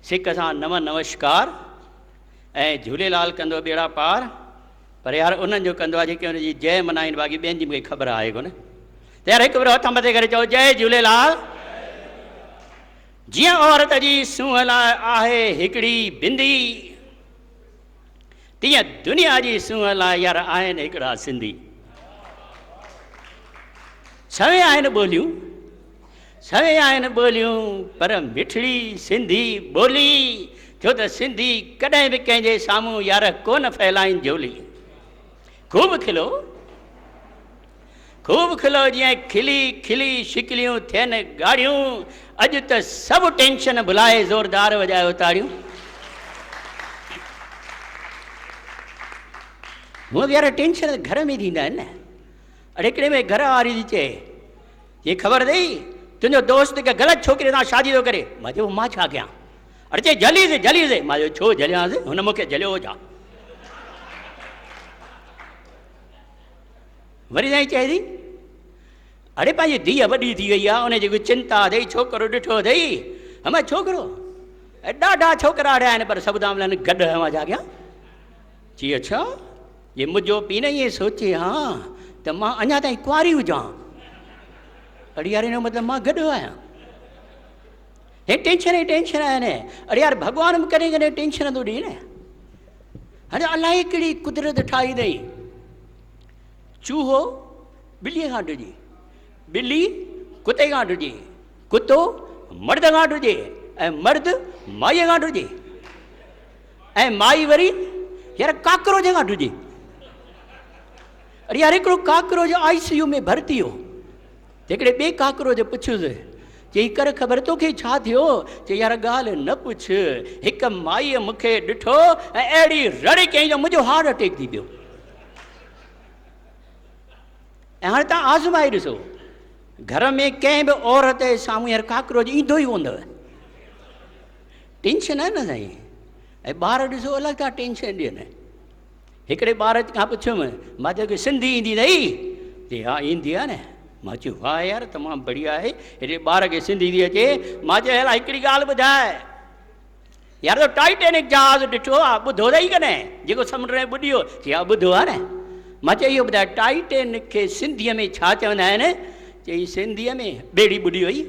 सिक सां नमन नमस्कार ऐं झूलेलाल कंदो बेड़ा पार। पर यार उन्हनि जो कंदो आहे जेके उनजी जय मनाइनि, बाक़ी ॿियनि जी मूंखे ख़बर आहे कोन। त यार हिकु भेरो हथ मथे करे चओ जय झूलेलाल। जीअं औरत जी सूंहं लाइ आहे हिकिड़ी बिंदी, तीअं दुनिया जी सूंहं लाइ यार आहिनि हिकिड़ा सिंधी। सवे आहिनि ॿोलियूं, सवे आहिनि ॿोलियूं, पर मिठड़ी सिंधी ॿोली, छो त सिंधी कॾहिं बि कंहिंजे साम्हूं यार कोन फैलाइनि झोली। खूब खिलो, खूब खिलो, जीअं खिली खिली शिकिलियूं थियनि ॻाढ़ियूं। अॼु त सभु टेंशन भुलाए ज़ोरदार वॼायो ताड़ियूं। हूअं बि यार टेंशन घर में थींदा आहिनि न। अड़े हिकिड़े में घर वारी थी चए, ये ख़बर अथई तुंहिंजो दोस्त के ग़लति छोकिरे सां शादी थो करे। मां चयो मां छा कयां? अड़े चए जलीज़ जलीज़। मां चयो छो जलियासीं? हुन मूंखे जलियो हुजा। वरी साईं चए थी अड़े पंहिंजी धीअ वॾी थी वई आहे, उनजी कोई चिंता अथई, छोकिरो ॾिठो अथई। हमें छोकिरो ॾाढा छोकिरा अड़िया आहिनि, पर सभु था मिलनि गॾु। हवा जा कयां चई अच्छा ये मुंहिंजो पीउ न ईअं सोचे हा त मां अञा ताईं कुंवारी हुजां। अड़े यार हिन जो मतिलबु मां गॾु आहियां। हे टेंशन ई टेंशन आहिनि। अड़े यार भॻवान बि कॾहिं कॾहिं टेंशन थो ॾिए न। हाणे अलाए कहिड़ी कुदरत ठाही अथई। चूहो ॿिलीअ खां ॾुजे, ॿिली कुते खां ॾुजे, कुतो मर्द खां ॾुजे, ऐं मर्द माईअ खां ॾुजे, ऐं माई वरी यार काकरोच खां ॾुजे। अरे यार हिकिड़ो काकरोच ICU में भर्ती हो। हिकिड़े ॿिए काकरोच पुछियुसि, चई कर ख़बर तोखे छा थियो? चई यार ॻाल्हि न पुछ, हिकु माईअ मूंखे ॾिठो ऐं अहिड़ी रड़ी कयईं जो मुंहिंजो हार्ट अटैक थी पियो। ऐं हाणे तव्हां आज़माए ॾिसो, घर में कंहिं बि औरत जे साम्हूं यार काकरोच ईंदो ई कोन अथव। टेंशन आहे न साईं। ऐं ॿार ॾिसो अलॻि था टेंशन ॾियनि। हिकिड़े ॿार खां पुछियुमि, मां चयो की सिंधी ईंदी अथई? चई हा ईंदी आहे न। मां चयो वाह यार तमामु बढ़िया आहे, हेॾे ॿार खे सिंधी थी अचे। मां चयो हला हिकिड़ी ॻाल्हि ॿुधाए यार, तो टाइटेनिक जहाज़ ॾिठो आहे, ॿुधो अथई कॾहिं जेको समुंड में ॿुॾियो? चई हा ॿुधो आहे न। मां चयो इहो ॿुधाए टाइटेनिक खे सिंधीअ में छा चवंदा आहिनि? चई सिंधीअ में ॿेड़ी ॿुॾी वई।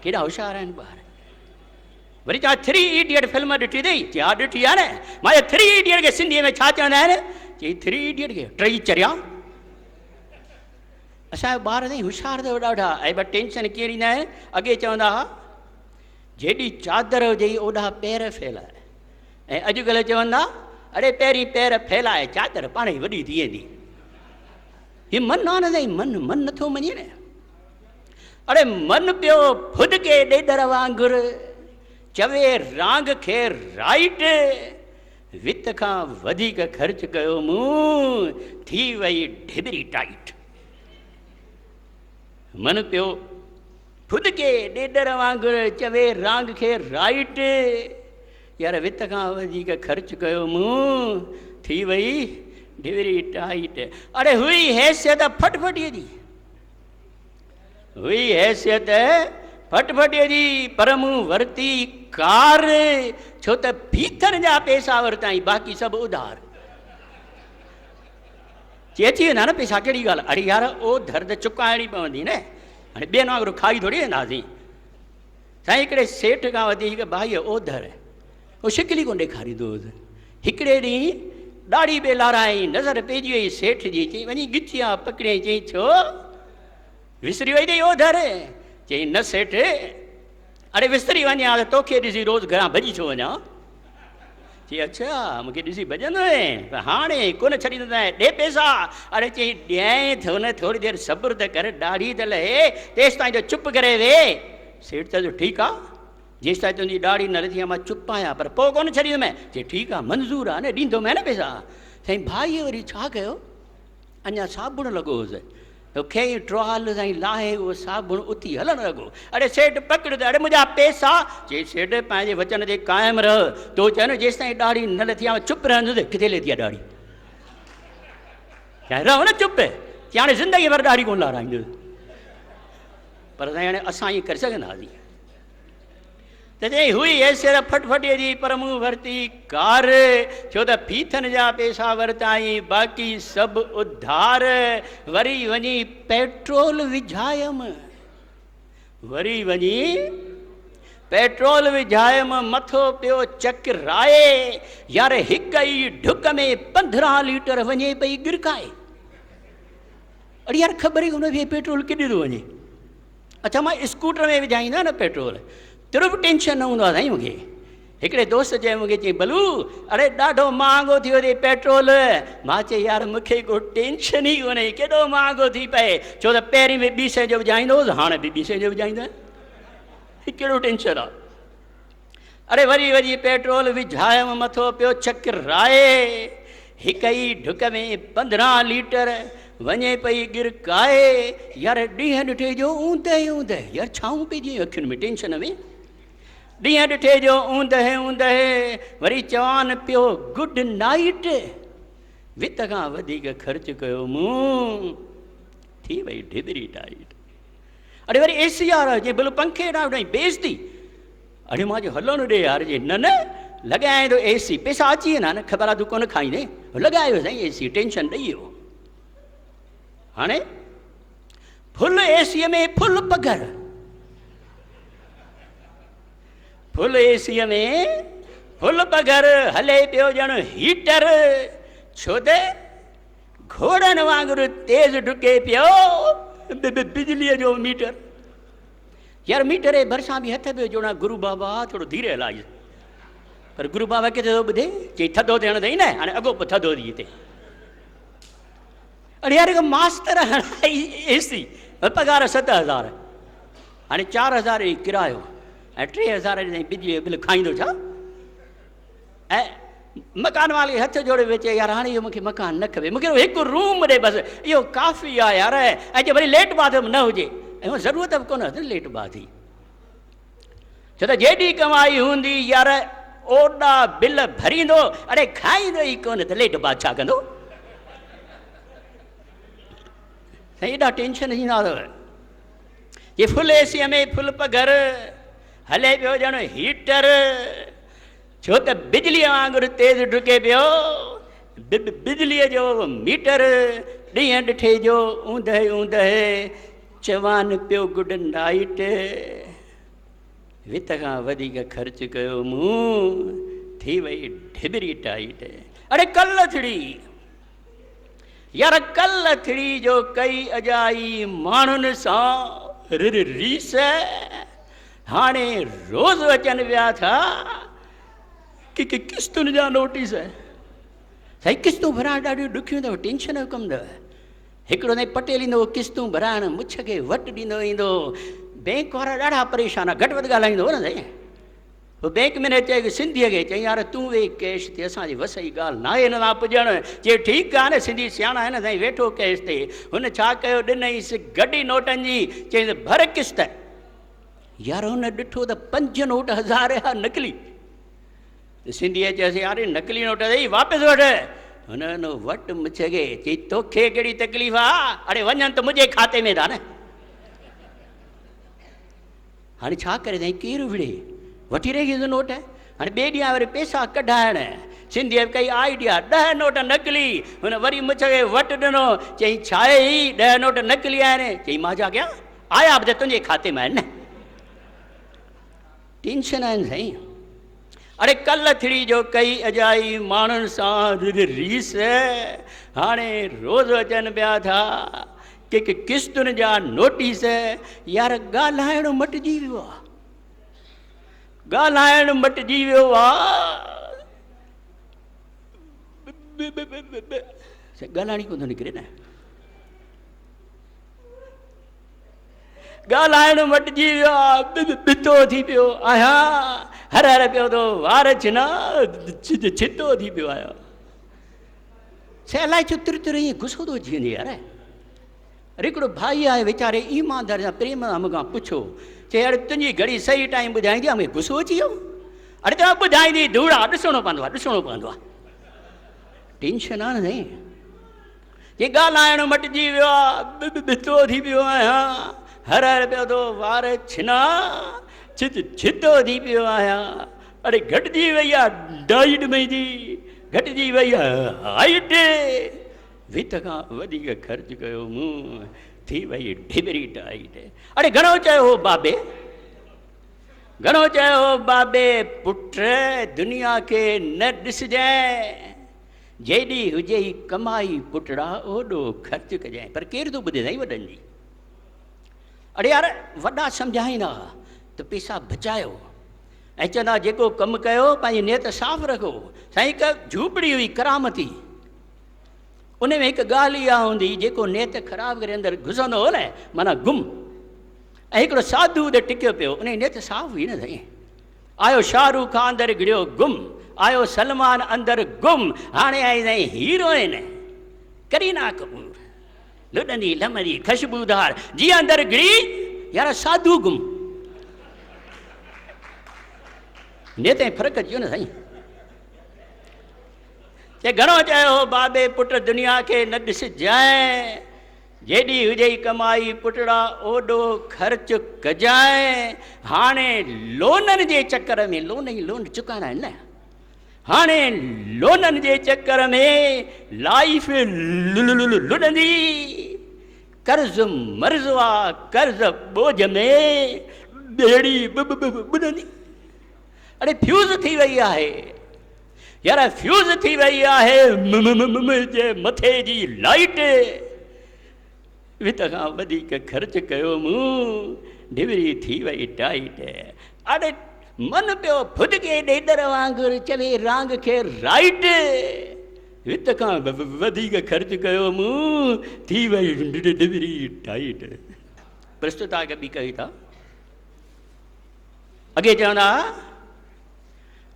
केॾा होशियार आहिनि ॿार। वरी चवां 3 इडियट फिल्म ॾिठी अथई? चई हा ॾिठी आहे न। मां चयो 3 इडियट खे सिंधीअ में छा चवंदा आहिनि? चई 3 इडियट खे टई चरिया। असांजा ॿार साईं होशियार अथव ॾाढा। ऐं ॿ टेंशन कीअं ॾींदा आहिनि? अॻे चवंदा हुआ जेॾी चादर हुजे ओॾा पैर फैलाए, ऐं अॼुकल्ह चवंदा अड़े पहिरीं पैर फैलाए चादर पाण ई वॾी थी वेंदी। हीअ मन आहे न साईं, मन नथो मञे न। अड़े मन पियो फुदके ॾेॾर वांगुरु, चवे रांग खे राइट, वित खां वधीक ख़र्च कयो मूं, थी वई ढिबरी टाइट। मन पियो फुदके ॾेॾर वांगुरु, चवे रांग खे राइट, यार वित खां वधीक ख़र्च कयो मूं, थी वई ढिबरी टाइट। अड़े हुई हैसियत फटफटीअ जी, हुई हैसियत फटफटीअ जी, पर मूं वरिती कार, छो त फीथर जा पैसा वरिताई, बाक़ी सभु उधार। चेची वेंदा न पैसा, कहिड़ी ॻाल्हि? अड़े यार ओ दर्द चुकाइणी पवंदी न। हाणे ॿियनि वांगुरु खाई थोरी वेंदासीं। साईं हिकिड़े सेठ खां वधीक भाई ओधर, उहो शिकिली कोन ॾेखारींदो हुओ। हिकिड़े ॾींहुं ॾाढी बे लाराई, नज़र पइजी वई सेठ जी। चई वञी गिचिया पकिड़े। चई छो विसरी वई अथई ओधर? चई न सेठ, अड़े विसरी वञा त तोखे ॾिसी रोज़ु घरां भॼी छो वञा? चई अच्छा मूंखे ॾिसी भॼंदो आहे, पर हाणे कोन छॾींदो ॾे पैसा। अड़े चई ॾियईं थो न, थोरी देरि सब्र त कर, ॾाढी त लहे, तेसि ताईं जो चुप करे वे। सेठ चयो ठीकु आहे, जेसि ताईं तुंहिंजी ॾाढी न लथी आहे मां चुप आहियां, पर पोइ कोन छॾींदोमांइ। चई ठीकु आहे मंज़ूरु आहे न, ॾींदोमांइ न पैसा। साईं भाईअ वरी छा कयो, अञा साबुण लॻो हुउसि, खे ट्रॉल साईं लाहे उहो साबुण उथी हलणु लॻो। अड़े सेठ पकड़ त, अड़े मुंहिंजा पैसा। चई सेठ पंहिंजे वचन ते क़ाइमु रह, तो चए न जेसि ताईं ॾाढी न लथी आहे चुप रहंदुसि। किथे लथी आहे ॾाढी? चए रहो न चुप, चई हाणे ज़िंदगी भर ॾाढी कोन लाराईंदुसि। पर साईं हाणे असां ईअं करे सघंदासीं? त चई हुई ऐसियत फटफटीअ जी पर मूं वरिती कार, छो त फीथनि जा पैसा वरिताई बाक़ी सभु उधार। वरी वञी पेट्रोल विझायमि, वरी वञी पेट्रोल विझायमि, मथो पियो चकराए, यार हिक ई ढुक में 15 लीटर वञे पई गिरकाए। अरे यार ख़बर ई कोन पई पेट्रोल केॾे थो वञे। अच्छा मां स्कूटर में विझाईंदा न पेट्रोल, तुर बि टेंशन न हूंदो आहे साईं मूंखे। हिकिड़े दोस्त चयो मूंखे, चई बलू अरे ॾाढो महांगो थी वियो पेट्रोल। मां चई यार मूंखे को टेंशन ई कोन्हे, केॾो महांगो थी पए, छो त पहिरीं बि 20 जो विझाईंदो हुउसि, हाणे बि 20 जो विझाईंदा। कहिड़ो टेंशन आहे। अरे वरी वरी पेट्रोल विझायमि, मथो पियो चकराए, हिक ई ढुक में 15 लीटर वञे पई गिरकाए। यार ॾींहं ॾिठे जो ऊंदहि ऊंदहि, यार छाऊं पइजी अखियुनि में टेंशन में। ॾींहं ॾिठे जो ऊंदहि ऊंदहि, वरी चवान पियो गुड नाइट, वित खां वधीक ख़र्च कयो मूं, थी वई ढिबरी टाइट। अरे वरी एसी यार जे भले पंखे ॾांहुं उॾाई बेइज़ती। अरे मां जो हलो न ॾे यार, जे न न लॻाए थो एसी, पैसा अची वेंदा न, ख़बर आहे तूं कोन खाईंदे, लॻायो साईं एसी, टेंशन ॾेई वियो। हाणे फुल एसीअ में फुल पघर, फुल एसीअ में फुल पघर, हले पियो ॼण हीटर, छो त घोड़नि वांगुरु तेज़ डुके पियो बिजलीअ जो मीटर। यार मीटर जे भरिसां बि हथ पियो जोड़ां, गुरू बाबा थोरो धीरे हलाइसि, पर गुरू बाबा किथे थो ॿुधे, चई थधो थियण अथई न, हाणे अॻो पोइ थधो थी हिते। अरे यार मास्तर हणाई एसी, पघार 7000, हाणे 4000 ई किरायो ऐं 3000 ताईं बिजली जो बिल खाईंदो छा। ऐं मकान वाले हथ जोड़े वेचे, यार हाणे इहो मूंखे मकान न खपे, मूंखे हिकु रूम ॾे बसि, इहो काफ़ी आहे यार। ऐं जे वरी लेट बाथरूम न हुजे, ऐं ज़रूरत बि कोन लेट बाथी, छो त जेॾी कमाई हूंदी यार ओॾा बिल भरींदो, अरे खाईंदो ई कोन त लेट बाथ छा कंदो। एॾा टेंशन ईंदा अथव। ये फुल एसीअ में फुल पघर, हले पियो ॼण हीटर, छो त बिजलीअ वांगुरु तेज़ डुके पियो बिजलीअ जो मीटर। ॾींहं ॾिठे जो ऊंदहि ऊंदहि, चवान पियो गुड नाइट, वित खां वधीक ख़र्च कयो मूं, थी वई ढिबरी टाइट। अरे कल थिड़ी यार, कल थिड़ी जो कई अजाई माण्हुनि सां रीस, हाणे रोज़ अचनि विया था कि किस्तुनि जा नोटिस। साईं किस्तूं भराइण ॾाढियूं ॾुखियूं अथव, टेंशन जो कमु अथव। हिकिड़ो न पटेल ईंदो किस्तूं भराइण, मुछ खे वटि ॾींदो ईंदो, बैंक वारा ॾाढा परेशान आहे, घटि वधि ॻाल्हाईंदो न साईं। पोइ बैंक में न चए सिंधीअ खे, चई यार तूं वेही कैश ते, असांजी वस जी ॻाल्हि न आहे हिन तां पुॼणु। चए ठीकु आहे न, सिंधी सियाणा आहे न साईं, वेठो कैश ते। हुन छा कयो, ॾिनईसि गॾी नोटनि जी, चई भर किस्त। यार हुन ॾिठो त 5 नोट 1000 जा नकली। सिंधीअ चयोसि यार नकली नोट अथई, वापसि वठ। हुन वटि मुछ खे, चई तोखे कहिड़ी तकलीफ़ आहे, अरे वञनि त मुंहिंजे खाते में था न। हाणे छा करे साईं, केरु विड़े, वठी रहियसि नोट। हाणे ॿिए ॾींहुं वरी पैसा कढाइण, सिंधीअ कई आइडिया, 10 नोट नकली। हुन वरी मुछ खे वटि ॾिनो, चई छा आहे ही, 10 नोट नकली आहिनि। चई मां छा कयां, आया बि त तुंहिंजे खाते में आहिनि न। टेंशन आहिनि साईं। अरे कल थिड़ी जो कई अजाई माण्हुनि सां रीस, हाणे रोज़ अचनि पिया था कि किस्तुनि जा नोटिस। यार ॻाल्हाइण मटिजी वियो आहे, ॻाल्हाइण मटिजी वियो आहे। ॻाल्हाइण ई कोन थो निकिरे न, ॻाल्हाइण मटिजी वियो आहे, बितो थी पियो आहियां, हर हर पियो थो वार छिना, छितो थी पियो आहियां। से अलाए छो तिर तिर ईअं गुस्सो थो अची वञे यार। अरे हिकिड़ो भाई आहे वीचारे ईमानदार सां प्रेम सां मूंखां पुछो, चए यार तुंहिंजी घड़ी सही टाइम ॿुधाईंदी आहे, मूंखे गुस्सो अची वियो। अरे तव्हां ॿुधाईंदी धूड़ा, ॾिसणो पवंदो आहे, ॾिसणो पवंदो आहे। टेंशन आहे न साईं। जे ॻाल्हाइण मटिजी वियो आहे, बितो थी पियो आहियां, हर हर पियो थो वार छिना, छितो थी पियो आहियां। अरे घटिजी वई आहे डाइट मुंहिंजी, घटिजी वई आहे हाइट, वित खां वधीक ख़र्च कयो मूं, थी वई ढिबरी टाइट। अरे घणो चयो हो बाबे, घणो चयो हो बाबे, पुट दुनिया खे न ॾिसजांइ, जेॾी हुजे कमाई पुटड़ा ओॾो ख़र्च कजांइ। पर केरु थो ॿुधे साईं वॾनि जी। अड़े यार वॾा सम्झाईंदा त पैसा बचायो ऐं चवंदा जेको कमु कयो पंहिंजी नियत साफ़ रखो। साईं हिकु झूपड़ी हुई करामती, उन में हिकु ॻाल्हि इहा हूंदी, जेको नियत ख़राबु करे अंदरि घुसंदो हो न माना गुम। ऐं हिकिड़ो साधू उते टिकियो पियो, उन जी नियत साफ़ हुई न साईं। आयो शाहरुख खान अंदरि गिड़ियो गुम, आयो सलमान अंदरि गुम, हाणे आई साईं हीरोइन करीना कपूर, लुॾंदी लमंदी ख़ुशबूदार, जीअं अंदरि गिड़ी यार साधू गुम। नियत में फ़र्क़ु अची वियो न साईं। चए घणो चयो बाबे, पुट दुनिया खे न ॾिसजांइ, जेॾी हुजे कमाई पुटड़ा ओॾो ख़र्च कजांइ। हाणे लोननि जे चकर में, लोन ई लोन चुकाइणा आहिनि न, हाणे लोननि जे चकर में लाइफ लुॾंदी, कर्ज़ मर्ज़ आहे, कर्ज़ बोझ में ॿेड़ी ॿुॾंदी। अरे फ्यूज़ थी वई आहे यार, फ्यूज़ थी वई आहे मुंहिंजे मथे जी लाइट, वित खां वधीक ख़र्च कयो मूं, ढिबरी थी वई टाइट। अरे मन पियो फुदके ॾेडर वांगुरु चवे रांग खे राइट, वित खां वधीक ख़र्च कयो मूं, थी वई ढिबरी टाइट। प्रस्तुता खे बि कई था। अॻे चवंदा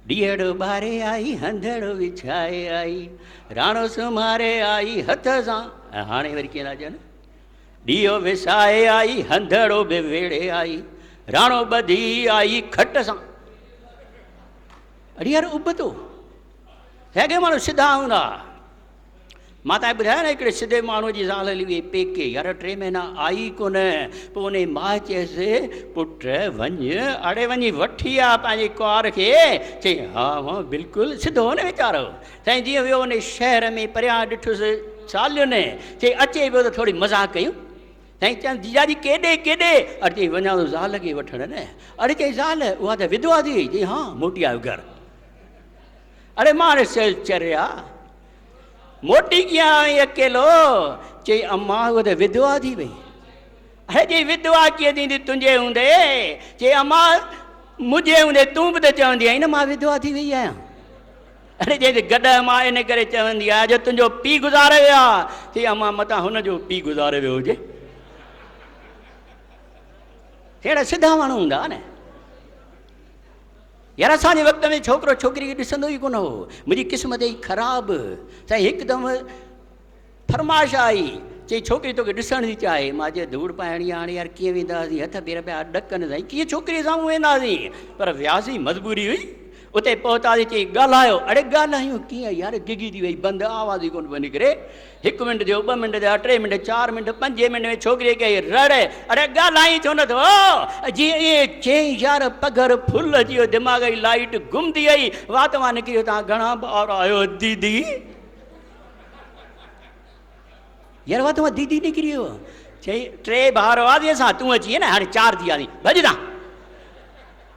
ॾीहड़ो ॿारे आई हंधड़ो विछाए आई, राणो सुम्हारे आई हथ सां, ऐं हाणे वरी कीअं था चवनि, ॾीओ विसाए आई हंधड़ो बि वेड़े आई, राणो ॿधी आई खट सां। अड़े यार उबतो हेगे माण्हू सिधा हूंदा। मां तव्हांखे ॿुधायो न हिकिड़े सिधे माण्हूअ जी ज़ाल हली वई पेके, यार 3 महीना आई कोन। पोइ उन माउ चयसि पुट वञ, अड़े वञी वठी आ पंहिंजी कुंवार खे। चई हा मां बिल्कुलु, सिधो हो न वीचारो। साईं जीअं वियो उन शहर में, परियां ॾिठुसि सालियुनि, चई अचे पियो त थोरी मज़ाक कयूं। साईं चवनि जीजाजी केॾे केॾे? अड़े चई वञा थो ज़ाल खे वठण न। अड़े चई ज़ाल उहा त विधवा थी वई? चई हा मोटी आयो घरु। अड़े मां चरिया मोटी कीअं आई अकेलो? चई अम्मा उहा त विधवा थी वई। अड़े चई विधवा कीअं थींदी तुंहिंजे हूंदे? चई अम्मा मुंहिंजे हूंदे तूं बि त चवंदी आई न मां विधवा थी वई आहियां। अड़े चई गॾु मां इन करे चवंदी आहियां जो तुंहिंजो पीउ गुज़ारे वियो आहे। चई अम्मा मतां हुनजो पीउ गुज़ारे वियो हुजे। अहिड़ा सिधा माण्हू हूंदा न यार। असांजे वक़्त में छोकिरो छोकिरी खे ॾिसंदो ई कोन हो। मुंहिंजी क़िस्मत ई ख़राबु। साईं हिकदमि फरमाइश आई, चई छोकिरी तोखे ॾिसण थी चाहे। मां चयो धूड़ पाइणी आहे, हाणे यार कीअं वेंदासीं, हथ पेर पिया ॾकनि साईं, कीअं छोकिरीअ साम्हूं वेंदासीं? पर वियासीं, मजबूरी हुई। उते पहुतासीं, चई ॻाल्हायो। अड़े ॻाल्हायूं कीअं यार, गिगी थी वई, बंदि आवाज़ ई कोन पियो निकिरे। 1 मिंट थियो, 2 मिंट थिया, 3 मिंट, 4 मिंट, 5 मिंट में छोकिरीअ खे रड़। अड़े ॻाल्हाई छो नथो? जीअं ईअं चई यार पघर फुल अची वियो, दिमाग़ जी लाइट गुम थी वई। वात मां निकिरी, तव्हां घणा ॿार आहियो दीदी? यार वात मां दीदी निकिरी वियो। चई 3 ॿार हुआसीं असां, तूं अची न, हाणे 4 थी वियासीं, भॼदा।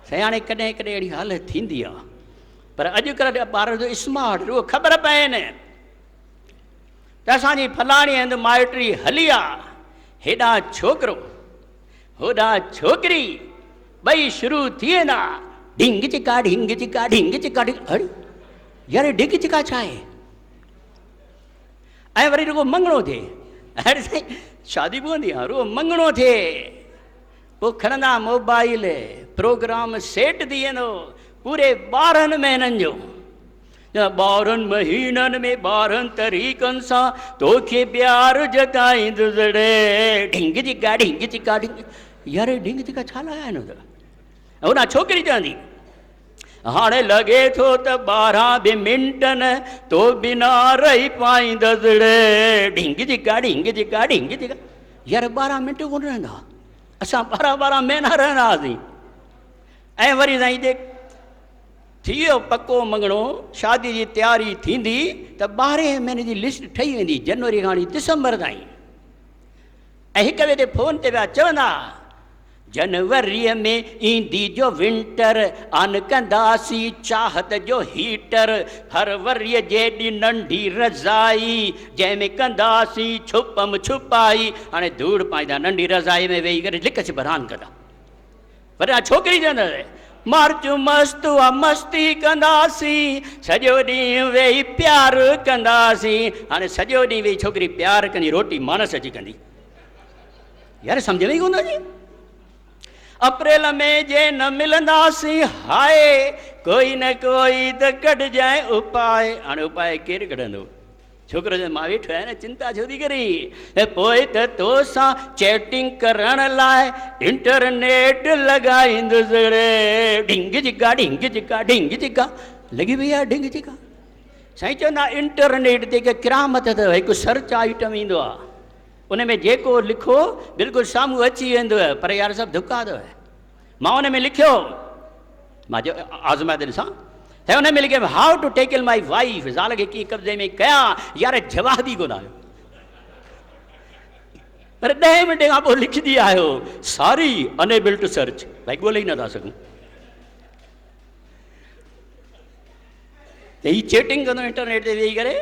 साईं हाणे कॾहिं कॾहिं अहिड़ी हालत थींदी आहे। पर अॼुकल्ह ॿार जो स्मार्ट, उहो ख़बर पएनि त असांजी फलाणी हंधि माइटी हली आहे, हेॾां छोकिरो होॾां छोकिरी, ॿई शुरू थी वेंदा, ढिंग चिका ढिंग चिका ढिंग चिका ढिंग। अड़े यार ढिंग चिका छा आहे? ऐं वरी रुगो मङणो थिए। अड़े साईं शादी पवंदी आहे, रुगो मङणो थिए, पोइ खणंदा मोबाइल, प्रोग्राम सेट थी वेंदो पूरे 12 महीननि जो। 12 महीननि में 12 तरीक़नि सां तोखे प्यारु जताईंदुसि, ढिंग चिका ढिंग चिका ढिंग। यार ढिंग चिका छा लॻाइनो अथव? हुन छोकिरी चवंदी हाणे लॻे थो त 12 मिंटनि तो बिना रही पाईंदसि, ढिंग चिका ढिंग चिका ढिंग चिका। यार 12 मिंट कोन रहंदा, असां 12 महीना रहंदा हुआसीं। ऐं वरी साईं जे थी वियो पको मंगणो, शादी जी तयारी थींदी त 12 महीने जी लिस्ट ठही वेंदी, जनवरी खां दिसंबर ताईं। ऐं हिक ॿिए ते फ़ोन ते पिया चवंदा, जनवरीअ में ईंदी जो विंटर, आन कंदासीं चाहत जो हीटर, फरवरीअ जेॾी नंढी रज़ाई, जंहिंमें कंदासीं छुपम छुपाई। हाणे धूड़ पाईंदा नंढी रज़ाई में वेही करे लिख छिपरान कंदा। पर छोकिरी चवंदसि मार्च मस्त आहे मस्ती कंदासीं, सॼो ॾींहुं वेही प्यार कंदासीं। हाणे सॼो ॾींहुं वेही छोकिरी प्यार कंदी, रोटी मानस अची कंदी। यार सम्झ में ई कोन अचे। अप्रैल में जे न मिलंदासीं हाय, कोई न कोई त कढजांइ उपाय। हाणे उपाय केरु कढंदो? छोकिरो चवंदो मां वेठो आहियां न, चिंता छो थी करी? पोइ त तोसां चैटिंग करण लाइ इंटरनेट लॻाईंदुसि रे। ढिंग चिका ढिंग चिका ढिंग चिका लॻी वई आहे ढिंग चिका। साईं चवंदा इंटरनेट ते हिकु किरामत अथव, हिकु सर्च आइटम ईंदो आहे, उन में जेको लिखो बिल्कुलु साम्हूं अची वेंदो। पर यार सभु धुका अथव। मां उन में लिखियो, मां आज़माए ॾिसां त हुन में लिखियो हाउ टू टेकल माई वाइफ, ज़ाल खे कीअं कब्ज़े में कयां। यार जवाब ई कोन आयो। पर 10 मिंट खां पोइ लिखंदी आहियो सॉरी अनेबल टू सर्च। भाई ॻोल्हे ई नथा सघूं। त हीअ चैटिंग कंदो इंटरनेट ते वेही करे।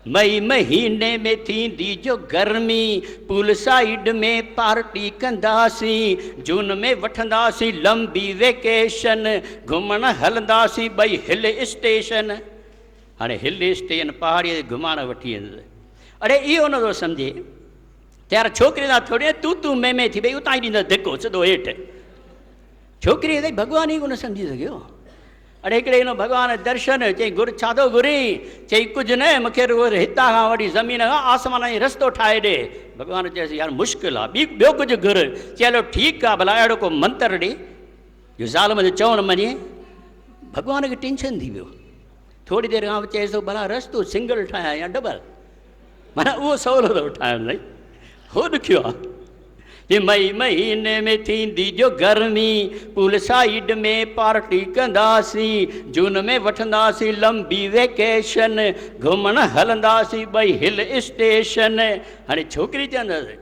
मई महीने में थींदी जो गर्मी, पूल साइड में पार्टी कंदासीं, जून में वठंदासीं लंबी वेकेशन, घुमण हलंदासीं 2 हिल स्टेशन। हाणे हिल स्टेशन पहाड़ीअ ते घुमाइण वठी वेंदुसि। अड़े इहो नथो सम्झे त यार छोकिरी सां थोरी तूं में थी भई उतां ई ॾींदसि धिको सिधो हेठि। छोकिरी त भॻवान ई कोन सम्झी सघियो। अड़े हिकिड़े हिन भॻवान दर्शन चई घुर छा थो घुरी? चई कुझु न, मूंखे रुॻो हितां खां वठी ज़मीन खां आसमान जी रस्तो ठाहे ॾे। भॻवान चयसि यार मुश्किल आहे, ॿियो कुझु घुर। चलो ठीकु आहे, भला अहिड़ो को मंत्र ॾे जो ज़ाल मुंहिंजो चवणु मञे। भॻवान खे टेंशन थी वियो। थोरी देरि खां चएसि थो भला रस्तो सिंगल ठाहियां या डबल, माना उहो सवलो थो ठाहिण लाइ, हो ॾुखियो आहे। मई महीने में थींदी जो गर्मी, पूल साइड में पार्टी कंदासीं, जून में वठंदासीं लंबी वेकेशन, घुमण हलंदासीं 2 हिल स्टेशन। हाणे छोकिरी चवंदसि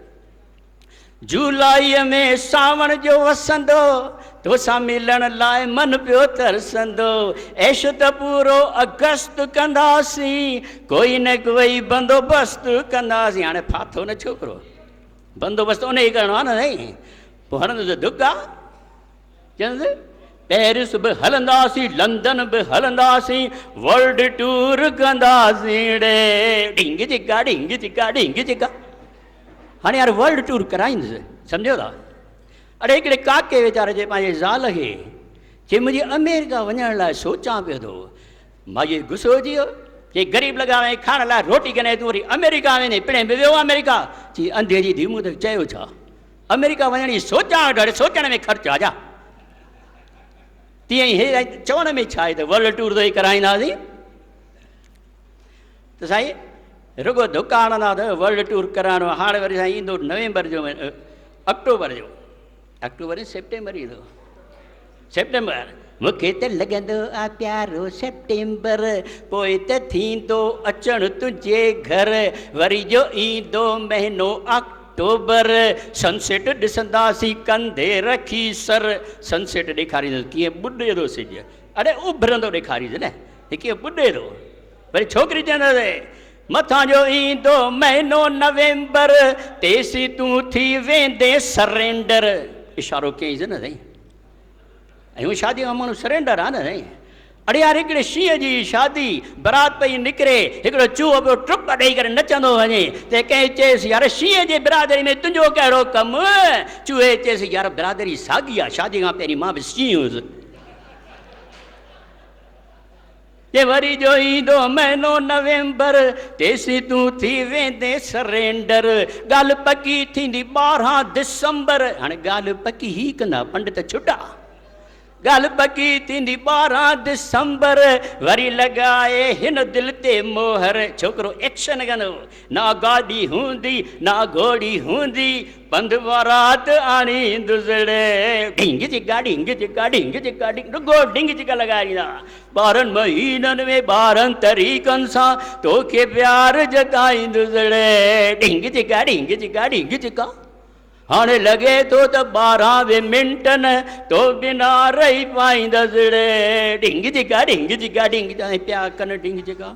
जुलाई में सावण जो वसंदो, तोसां मिलण लाइ मन पियो तरसंदो, ऐश त पूरो अगस्त कंदासीं, कोई न कोई बंदोबस्त कंदासीं। हाणे फाथो न छोकिरो, बंदोबस्तु उन ई करिणो आहे न साईं। पोइ हणंदुसि धुका, चवंदुसि पेरिस बि हलंदासीं, लंडन बि हलंदासीं, वर्ल्ड टूर कंदासीं रे। ढिंग चिका ढिंग चिका ढिंग चिका। हाणे यार वर्ल्ड टूर कराईंदुसि, सम्झो था। अड़े हिकिड़े काके वीचारे जे पंहिंजे ज़ाल खे चई मुंहिंजी अमेरिका वञण लाइ सोचां पियो थो। मां इहो गुस्सो अची वियो। चई ग़रीब लॻा वई खाइण लाइ रोटी कॾहिं तूं वरी अमेरिका वेंदे, पिणे बि वियो अमेरिका। चई अंधे जी धीउ मूं त चयो छा, अमेरिका वञण जी सोचां वेठो, सोचण में ख़र्चु आहे जा। तीअं ई हे चवण में छा आहे त वर्ल्ड टूर त ई कराईंदासीं। त साईं रुॻो धुका हणंदा त वर्ल्ड टूर कराइणो। हाणे वरी साईं ईंदो नवंबर जो, अक्टूबर जो, अक्टूबर सेप्टेंबर ईंदो। सेप्टेंबर मूंखे त लॻंदो आहे प्यारो सेप्टेंबर, पोइ त थींदो अचणु तुंहिंजे घर, वरी जो ईंदो महीनो अक्टूबर, सनसेट ॾिसंदासीं कंधे रखी सर। सनसेट ॾेखारींदुसि कीअं ॿुॾे थो सिज, अड़े उभरंदो ॾेखारींदुसि न, हे कीअं ॿुॾे थो। वरी छोकिरी चवंदसि मथां जो ईंदो महीनो नवंबर, तेसी तूं थी वेंदे सरेंडर। इशारो कयईंसि न साईं। ऐं हू शादी खां माण्हू सरेंडर आहे न साईं। अड़े यार हिकिड़े शींहं जी शादी, बरात पई निकिरे, हिकिड़ो चूहो पियो टुप ॾेई करे नचंदो वञे। त कंहिं चयसि यार शींहं जे बिरादरी में तुंहिंजो कहिड़ो कमु? चूहे चयसि यार बिरादरी साॻी आहे, शादी खां पहिरीं मां बि शींहं हुयुसि। जे वरी जो ईंदो महीनो नवंबर, तेसी तूं थी वेंदे सरेंडर, ॻाल्हि पकी थींदी 12 दिसंबर। हाणे ॻाल्हि पकी ही कंदा पंडित छुटा। गल पकी थींदी 12 दिसंबर वरी लगाए हिन दिल ते मोहर छोकरो एक्शन कंदो ना गाॾी हूंदी ना घोड़ी हूंदी पंध बारात आणी दुसड़े ढिंग चिका ढिंग चिका ढिंग चिका ढिंग रुगो ढिंग चिका लॻाईंदा 12 महीननि में 12 तरीक़नि सां तोखे प्यार जताईंदुसड़े ढिंग चिका ढिंग चिका ढिंग चिका हाणे लॻे थो त 12 मिंटनि तो बिना रही पाईंदसि ढिंग चिका ढिंग चिका ढिंग पिया कनि ढिंग चिका